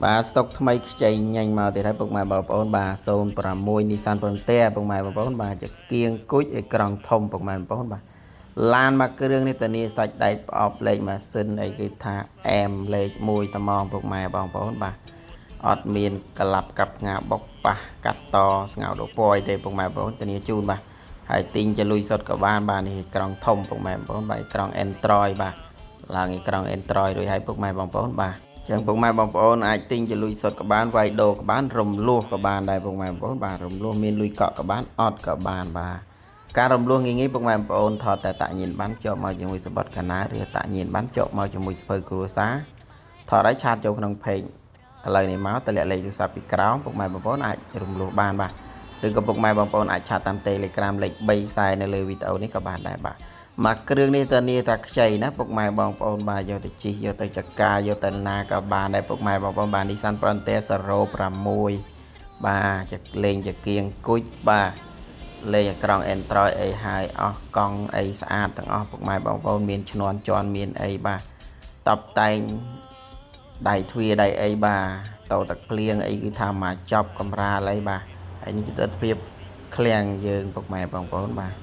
បាទស្តុកថ្មីខ្ចីញញមកទៀតហើយពុកម៉ែបងប្អូនបាទ06 Nissan Frontier ពុកម៉ែបងប្អូនបាទជាគៀងគុជអេក្រង់ធំពុកម៉ែបងប្អូនបាទឡានមកគ្រឿងនេះធានាសាច់ដែកប្រអប់លេខម៉ាស៊ីនអីគេថាអែមលេខ1ត្មងពុកម៉ែបងប្អូនបាទអត់មានកលាប់កាប់ផ្ងាបុកប៉ះកាត់តស្ងោដពយទេពុកម៉ែបងប្អូនធានាជូនបាទហើយទីងចលុយសុតក៏បានបាទនេះក្រង់ធំពុកម៉ែបងប្អូនបាទក្រង់ Android បាទឡើងឯក្រង់ Android រួចហើយពុកម៉ែបងប្អូនបាទចឹងពុកម៉ែបងប្អូនអាចទិញជាលុយសុទ្ធក៏បានវាយដូរក៏បានរំលោះក៏បានដែរពុកម៉ែបងប្អូនបាទរំលោះមានលុយកក់ក៏បានអត់ក៏បានបាទការរំលោះងាយពុកម៉ែបងប្អូនថតតែតាក់ញៀនបានជាប់មកជាមួយសម្បត្តិកាណាឬតាក់ញៀនបានជាប់មកជាមួយស្ពើគ្រួសារថតឲ្យឆាតចូលក្នុងពេកឥឡូវនេះមកតម្លាក់លេខទូរស័ព្ទពីក្រោមពុកម៉ែបងប្អូនអាចរំលោះបានបាទឬក៏ពុកម៉ែបងប្អូនអាចឆាតតាម Telegram លេខ3ខ្សែនៅលើវីដេអូនេះក៏បានដែរបាទមកគ្រឿងនេះតើនេះថាខ្ចីណាពុកម៉ែបងប្អូនបាទយកទៅជីយកទៅចកាយកទៅណាក៏បានដែរពុកម៉ែបងប្អូនបាទ Nissan Frontier 06បាទចលេងចគៀងគុជបាទលេងក្រង់ Android អីហើយអស់កង់អីស្អាតទាំងអស់ពុកម៉ែបងប្អូនមានឈ្នាន់ជន់មានអីបាទតបតែងដៃទ្វាដៃអីបាទតោតក្លៀងអីគឺថាមកចប់កំរាលអីបាទហើយនេះគឺទិដ្ឋភាពឃ្លាំងយើងពុកម៉ែបងប្អូនបាទ